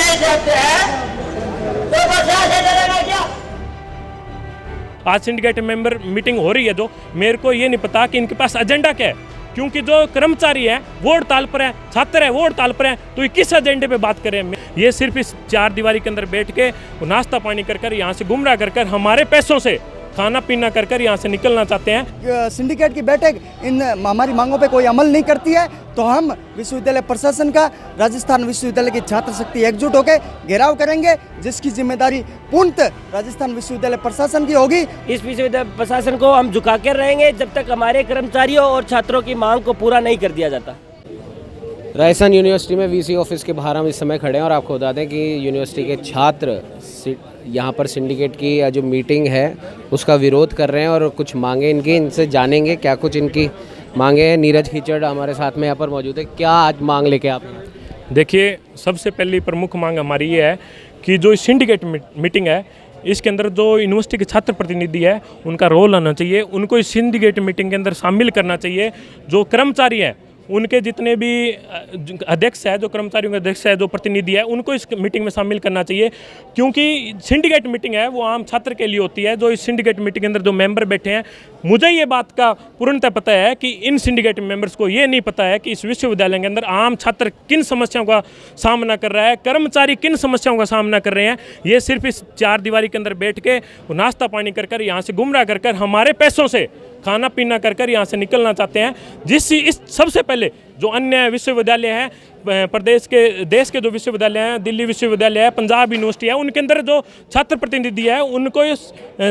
नहीं सकते हैं तो प्रशासन डरेगा क्या? आज सिंडिकेट मेंबर मीटिंग हो रही है, जो मेरे को ये नहीं पता कि इनके पास एजेंडा क्या है, क्योंकि जो कर्मचारी है वो हड़ताल पर है, छात्र है वो हड़ताल पर है, तो ये किस एजेंडे पे बात करें? ये सिर्फ इस चार दीवारी के अंदर बैठ के नाश्ता पानी कर यहाँ से गुमराह कर हमारे पैसों से खाना पीना कर यहाँ से निकलना चाहते हैं। सिंडिकेट की बैठक इन हमारी मांगों पे कोई अमल नहीं करती है तो हम विश्वविद्यालय प्रशासन का राजस्थान विश्वविद्यालय की छात्र शक्ति एकजुट होकर घेराव करेंगे, जिसकी जिम्मेदारी पूर्णतः राजस्थान विश्वविद्यालय प्रशासन की होगी। इस विश्वविद्यालय प्रशासन को हम झुका कर रहेंगे जब तक हमारे कर्मचारियों और छात्रों की मांग को पूरा नहीं कर दिया जाता। राजस्थान यूनिवर्सिटी में वीसी ऑफिस के बाहर हम इस समय खड़े हैं और आपको बता दें कि यूनिवर्सिटी के छात्र यहाँ पर सिंडिकेट की जो मीटिंग है उसका विरोध कर रहे हैं और कुछ मांगे इनकी, इनसे जानेंगे क्या कुछ इनकी मांगे हैं। नीरज खीचड़ हमारे साथ में यहाँ पर मौजूद है। क्या आज मांग लेके आप? देखिए, सबसे पहली प्रमुख मांग हमारी ये है कि जो सिंडिकेट मीटिंग है इसके अंदर जो यूनिवर्सिटी के छात्र प्रतिनिधि है उनका रोल आना चाहिए, उनको इस सिंडिकेट मीटिंग के अंदर शामिल करना चाहिए। जो कर्मचारी हैं उनके जितने भी अध्यक्ष है, जो कर्मचारियों के अध्यक्ष है, जो प्रतिनिधि है, उनको इस मीटिंग में शामिल करना चाहिए, क्योंकि सिंडिकेट मीटिंग है वो आम छात्र के लिए होती है। जो इस सिंडिकेट मीटिंग के अंदर जो मेंबर बैठे हैं, मुझे ये बात का पूर्णतः पता है कि इन सिंडिकेट मेंबर्स को ये नहीं पता है कि इस विश्वविद्यालय के अंदर आम छात्र किन समस्याओं का सामना कर रहा है, कर्मचारी किन समस्याओं का सामना कर रहे हैं। ये सिर्फ इस चार दीवारी के अंदर बैठ के नाश्ता पानी कर यहाँ से गुमराह कर हमारे पैसों से खाना पीना कर यहाँ से निकलना चाहते हैं। इस सबसे पहले जो अन्य विश्वविद्यालय हैं प्रदेश के, देश के जो विश्वविद्यालय हैं, दिल्ली विश्वविद्यालय है, पंजाब यूनिवर्सिटी है, उनके अंदर जो छात्र प्रतिनिधि है उनको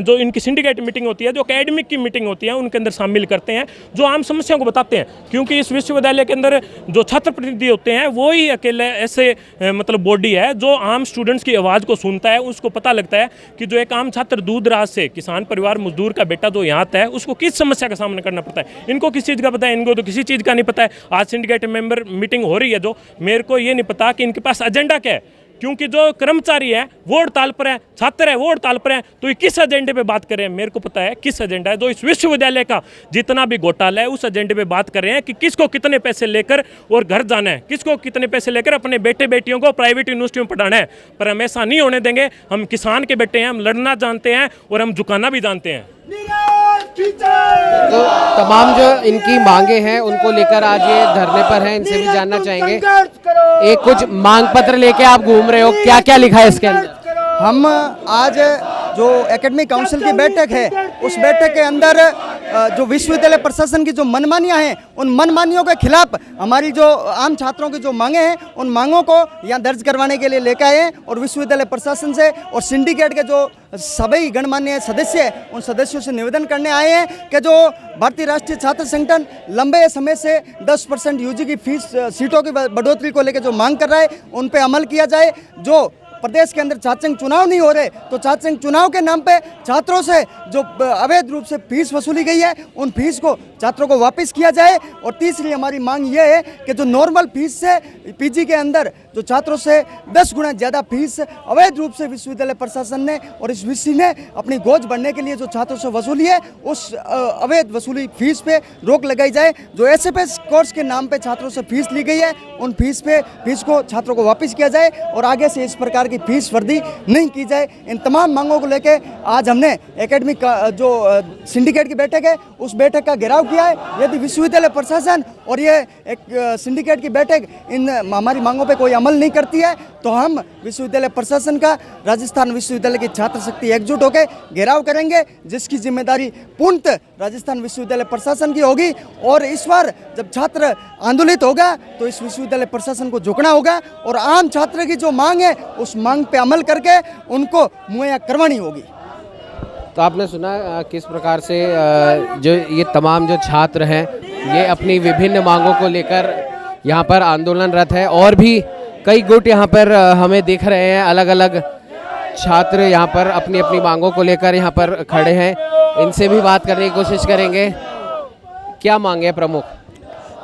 जो इनकी सिंडिकेट मीटिंग होती है, जो एकेडमिक की मीटिंग होती है, उनके अंदर शामिल करते हैं, जो आम समस्याओं को बताते हैं। क्योंकि इस विश्वविद्यालय के अंदर जो छात्र प्रतिनिधि होते हैं वो ही अकेले ऐसे मतलब बॉडी है जो आम स्टूडेंट्स की आवाज़ को सुनता है। उसको पता लगता है कि जो एक आम छात्र दूर दराज से किसान परिवार मजदूर का बेटा जो यहाँ आता है उसको किस समस्या का सामना करना पड़ता है। इनको किस चीज़ का पता है, इनको तो किसी चीज़ का नहीं पता है। आज सिंडिकेट मेंबर मीटिंग हो रही है, जो मेरे को ये नहीं पता कि इनके पास एजेंडा क्या है, क्योंकि जो कर्मचारी है वो हड़ताल पर है, छात्र है वो हड़ताल पर है, तो ये किस एजेंडे पे बात कर रहे हैं? मेरे को पता है किस एजेंडा है। जो इस विश्वविद्यालय का जितना भी घोटाला है उस एजेंडे पे बात कर रहे हैं कि किसको कितने पैसे लेकर और घर जाना है, किसको कितने पैसे लेकर अपने बेटे बेटियों को प्राइवेट यूनिवर्सिटी में पढ़ाना है। पर हम ऐसा नहीं होने देंगे। हम किसान के बेटे हैं, हम लड़ना जानते हैं और हम झुकाना भी जानते हैं। तो तमाम जो इनकी मांगे हैं उनको लेकर आज ये धरने पर हैं, इनसे भी जानना चाहेंगे। एक कुछ मांग पत्र लेके आप घूम रहे हो, क्या क्या लिखा है इसके अंदर? हम आज जो एकेडमिक काउंसिल की बैठक है उस बैठक के अंदर जो विश्वविद्यालय प्रशासन की जो मनमानियां हैं उन मनमानियों के खिलाफ हमारी जो आम छात्रों की जो मांगे हैं उन मांगों को यहाँ दर्ज करवाने के लिए लेकर आए हैं और विश्वविद्यालय प्रशासन से और सिंडिकेट के जो सभी गणमान्य सदस्य हैं उन सदस्यों से निवेदन करने आए हैं कि जो भारतीय राष्ट्रीय छात्र संगठन लंबे समय से 10% यूजी की फीस सीटों की बढ़ोतरी को लेकर जो मांग कर रहा है उन पर अमल किया जाए। जो प्रदेश के अंदर छात्र संघ चुनाव नहीं हो रहे तो छात्र संघ चुनाव के नाम पे छात्रों से जो अवैध रूप से फीस वसूली गई है उन फीस को छात्रों को वापस किया जाए। और तीसरी हमारी मांग ये है कि जो नॉर्मल फीस से पीजी के अंदर जो छात्रों से 10 गुना ज़्यादा फीस अवैध रूप से विश्वविद्यालय प्रशासन ने और इस विषय ने अपनी गोज बढ़ने के लिए जो छात्रों से वसूली है उस अवैध वसूली फीस पे रोक लगाई जाए। जो एसएफएस कोर्स के नाम पे छात्रों से फीस ली गई है उन फीस को छात्रों को वापस किया जाए और आगे से इस प्रकार की फीस वृद्धि नहीं की जाए। इन तमाम मांगों को लेकर आज हमने एकेडमिक जो सिंडिकेट की बैठक है उस बैठक का घेराव किया है। यदि विश्वविद्यालय प्रशासन और ये एक सिंडिकेट की बैठक इन हमारी मांगों पे कोई अमल नहीं करती है तो हम विश्वविद्यालय प्रशासन का राजस्थान विश्वविद्यालय की छात्र शक्ति एकजुट होकर घेराव करेंगे, जिसकी जिम्मेदारी पूर्णतः राजस्थान विश्वविद्यालय प्रशासन की होगी। और इस बार जब छात्र आंदोलित होगा तो इस विश्वविद्यालय प्रशासन को झुकना होगा और आम छात्र की जो मांग है उस मांग पे अमल करके उनको मुहैया करवानी होगी। तो आपने सुना किस प्रकार से जो ये तमाम जो छात्र हैं ये अपनी विभिन्न मांगों को लेकर यहाँ पर आंदोलनरत है और भी कई गुट यहाँ पर हमें दिख रहे हैं। अलग अलग छात्र यहाँ पर अपनी अपनी मांगों को लेकर यहाँ पर खड़े हैं, इनसे भी बात करने की कोशिश करेंगे। क्या मांगे प्रमुख?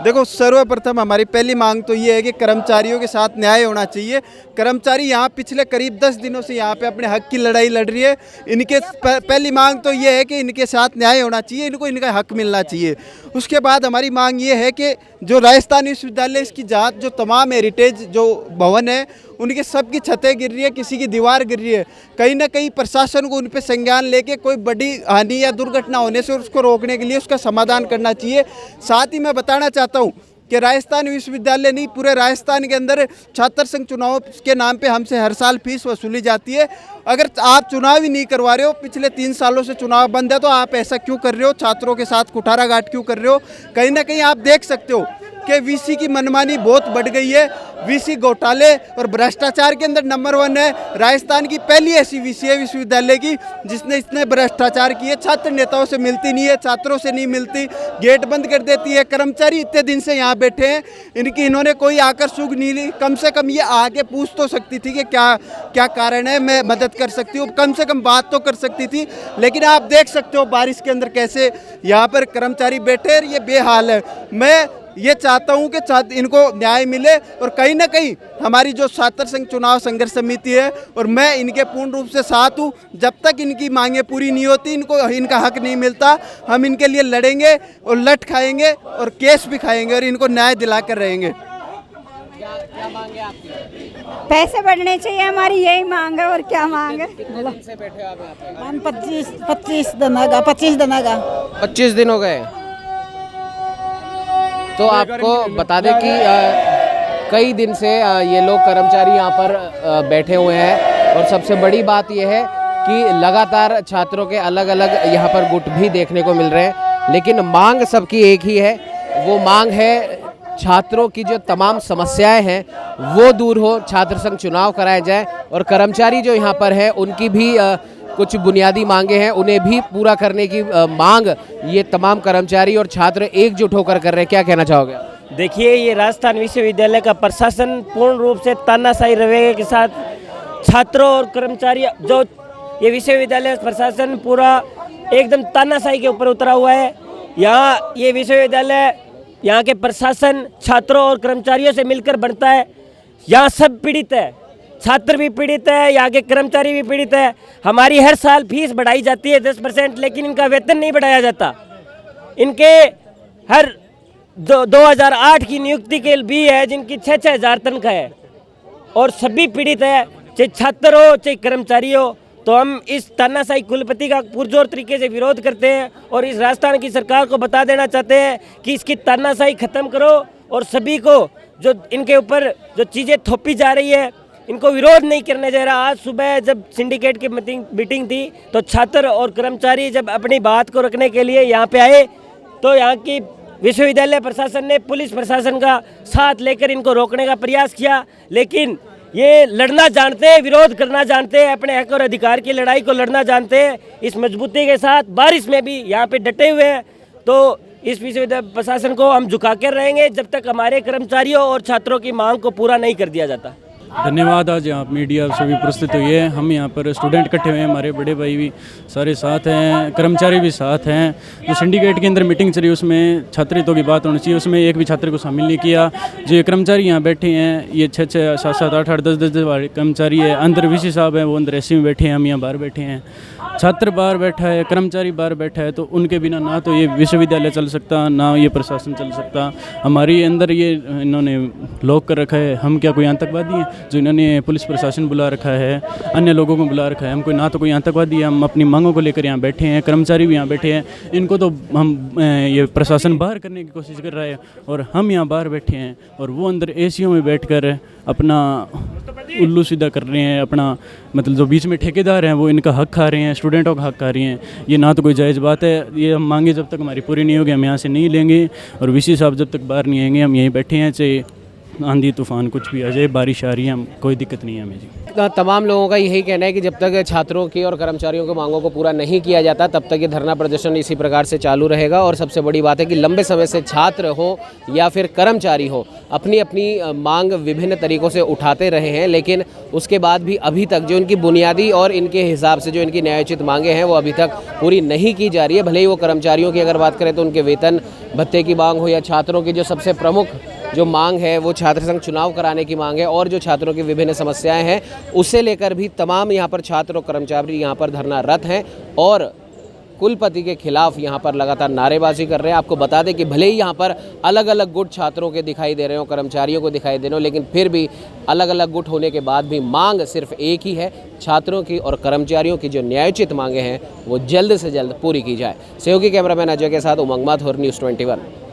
देखो, सर्वप्रथम हमारी पहली मांग तो ये है कि कर्मचारियों के साथ न्याय होना चाहिए। कर्मचारी यहाँ पिछले करीब 10 दिनों से यहाँ पे अपने हक की लड़ाई लड़ रही है। इनके पहली मांग तो ये है कि इनके साथ न्याय होना चाहिए, इनको इनका हक मिलना चाहिए। उसके बाद हमारी मांग ये है कि जो राजस्थान विश्वविद्यालय इसकी जांच जो तमाम हेरिटेज जो भवन है उनकी सबकी छतें गिर रही है, किसी की दीवार गिर रही है। कहीं ना कहीं प्रशासन को उन पर संज्ञान लेके कोई बड़ी हानि या दुर्घटना होने से उसको रोकने के लिए उसका समाधान करना चाहिए। साथ ही मैं बताना चाहता हूँ कि राजस्थान विश्वविद्यालय नहीं, पूरे राजस्थान के अंदर छात्र संघ चुनाव के नाम पे हमसे हर साल फीस वसूली जाती है। अगर आप चुनाव ही नहीं करवा रहे हो, पिछले 3 सालों से चुनाव बंद है, तो आप ऐसा क्यों कर रहे हो? छात्रों के साथ कुठाराघात क्यों कर रहे हो? कहीं ना कहीं आप देख सकते हो कि वीसी की मनमानी बहुत बढ़ गई है। वीसी घोटाले और भ्रष्टाचार के अंदर नंबर 1 है। राजस्थान की पहली ऐसी वीसी है विश्वविद्यालय की जिसने इतने भ्रष्टाचार किए। छात्र नेताओं से मिलती नहीं है, छात्रों से नहीं मिलती, गेट बंद कर देती है। कर्मचारी इतने दिन से यहाँ बैठे हैं, इन्होंने कोई आकर सुग नहीं ली। कम से कम ये आके पूछ तो सकती थी कि क्या कारण है, मैं मदद कर सकती हूँ, कम से कम बात तो कर सकती थी। लेकिन आप देख सकते हो बारिश के अंदर कैसे यहाँ पर कर्मचारी बैठे, ये बेहाल है। मैं ये चाहता हूँ कि इनको न्याय मिले और कहीं ना कहीं हमारी जो छात्र संघ चुनाव संघर्ष समिति है और मैं इनके पूर्ण रूप से साथ हूँ। जब तक इनकी मांगें पूरी नहीं होती, इनको इनका हक नहीं मिलता, हम इनके लिए लड़ेंगे और लट खाएंगे और केस भी खाएंगे और इनको न्याय दिला कर रहेंगे। क्या मांगे आपकी? पैसे बढ़ने चाहिए, हमारी यही मांग है। और क्या मांग है? कितने दिन से बैठे हो आप यहाँ पे? हम 25 दिन होगा। 25 दिन हो गए। तो आपको बता दें कि कई दिन से ये लोग कर्मचारी यहाँ पर बैठे हुए हैं और सबसे बड़ी बात यह है कि लगातार छात्रों के अलग अलग यहाँ पर गुट भी देखने को मिल रहे हैं, लेकिन मांग सबकी एक ही है। वो मांग है छात्रों की जो तमाम समस्याएं हैं वो दूर हो, छात्र संघ चुनाव कराए जाए और कर्मचारी जो यहाँ पर है उनकी भी कुछ बुनियादी मांगे हैं, उन्हें भी पूरा करने की मांग ये तमाम कर्मचारी और छात्र एकजुट होकर कर रहे हैं। क्या कहना चाहोगे? देखिए, ये राजस्थान विश्वविद्यालय का प्रशासन पूर्ण रूप से तानाशाही रवैये के साथ छात्रों और कर्मचारी, जो ये विश्वविद्यालय प्रशासन पूरा एकदम तानाशाही के ऊपर उतरा हुआ है। यहाँ ये विश्वविद्यालय, यहाँ के प्रशासन छात्रों और कर्मचारियों से मिलकर बनता है। यहाँ सब पीड़ित है, छात्र भी पीड़ित है, यहाँ के कर्मचारी भी पीड़ित है। हमारी हर साल फीस बढ़ाई जाती है 10%, लेकिन इनका वेतन नहीं बढ़ाया जाता। इनके हर 2008 की नियुक्ति के भी है जिनकी 6-6 हज़ार तनख्वाह है और सभी पीड़ित है, चाहे छात्र हो चाहे कर्मचारी हो। तो हम इस तानाशाही कुलपति का पुरजोर तरीके से विरोध करते हैं और इस राजस्थान की सरकार को बता देना चाहते हैं कि इसकी तानाशाही खत्म करो और सभी को जो इनके ऊपर जो चीज़ें थोपी जा रही है इनको विरोध नहीं करने दे रहा। आज सुबह जब सिंडिकेट की मीटिंग थी तो छात्र और कर्मचारी जब अपनी बात को रखने के लिए यहाँ पे आए तो यहाँ की विश्वविद्यालय प्रशासन ने पुलिस प्रशासन का साथ लेकर इनको रोकने का प्रयास किया, लेकिन ये लड़ना जानते हैं, विरोध करना जानते हैं, अपने हक और अधिकार की लड़ाई को लड़ना जानते हैं। इस मजबूती के साथ बारिश में भी यहाँ पे डटे हुए हैं। तो इस विश्वविद्यालय प्रशासन को हम झुका कर रहेंगे जब तक हमारे कर्मचारियों और छात्रों की मांग को पूरा नहीं कर दिया जाता। धन्यवाद। आज यहाँ मीडिया सभी प्रस्तुत हुई है। हम यहाँ पर स्टूडेंट इकट्ठे हुए हैं, हमारे बड़े भाई भी सारे साथ हैं, कर्मचारी भी साथ हैं। जो सिंडिकेट के अंदर मीटिंग चली उसमें छात्रित्व की बात होनी चाहिए, उसमें एक भी छात्र को शामिल नहीं किया। जो ये कर्मचारी यहाँ बैठे हैं ये 6-6, 7-7, 8-8, 10-10 वाले कर्मचारी है। अंदर वीसी साहब हैं, वो अंदर एसी में बैठे हैं, हम यहाँ बाहर बैठे हैं। छात्र बाहर बैठा है, कर्मचारी बाहर बैठा है, तो उनके बिना ना तो ये विश्वविद्यालय चल सकता, ना ये प्रशासन चल सकता। हमारी अंदर ये इन्होंने लॉक कर रखा है। हम क्या कोई आतंकवादी हैं जो इन्होंने पुलिस प्रशासन बुला रखा है, अन्य लोगों को बुला रखा है? हम कोई ना तो कोई आतंकवादी है। हम अपनी मांगों को लेकर यहाँ बैठे हैं, कर्मचारी भी यहाँ बैठे हैं। इनको तो हम ये प्रशासन बाहर करने की कोशिश कर रहा है और हम यहाँ बाहर बैठे हैं और वो अंदर एसीओ में बैठकर अपना उल्लू सीधा कर रहे हैं। अपना मतलब जो बीच में ठेकेदार हैं वो इनका हक खा रहे हैं, स्टूडेंटों का हक खा रही हैं। ये ना तो कोई जायज़ बात है। ये हम मांगे जब तक हमारी पूरी नहीं होगी हम यहाँ से नहीं लेंगे और वीसी साहब जब तक बाहर नहीं आएंगे हम यहीं बैठे हैं, चाहे आंधी तूफान कुछ भी आ जाए, बारिश आ रही है, हम कोई दिक्कत नहीं है हमें जी। तमाम लोगों का यही कहना है कि जब तक छात्रों की और कर्मचारियों की मांगों को पूरा नहीं किया जाता तब तक ये धरना प्रदर्शन इसी प्रकार से चालू रहेगा। और सबसे बड़ी बात है कि लंबे समय से छात्र हो या फिर कर्मचारी हो अपनी अपनी मांग विभिन्न तरीक़ों से उठाते रहे हैं, लेकिन उसके बाद भी अभी तक जो इनकी बुनियादी और इनके हिसाब से जो इनकी न्यायोचित मांगें हैं वो अभी तक पूरी नहीं की जा रही है। भले ही वो कर्मचारियों की अगर बात करें तो उनके वेतन भत्ते की मांग हो या छात्रों की जो सबसे प्रमुख जो मांग है वो छात्र संघ चुनाव कराने की मांग है और जो छात्रों की विभिन्न समस्याएं हैं उसे लेकर भी तमाम यहाँ पर छात्र और कर्मचारी यहाँ पर धरनारत हैं और कुलपति के खिलाफ यहाँ पर लगातार नारेबाजी कर रहे हैं। आपको बता दें कि भले ही यहाँ पर अलग अलग गुट छात्रों के दिखाई दे रहे हो, कर्मचारियों को दिखाई दे रहे हो, लेकिन फिर भी अलग अलग गुट होने के बाद भी मांग सिर्फ एक ही है, छात्रों की और कर्मचारियों की जो न्यायोचित मांगे हैं वो जल्द से जल्द पूरी की जाए। सहयोगी कैमरामैन अजय के साथ उमंग माथुर, न्यूज़ 21।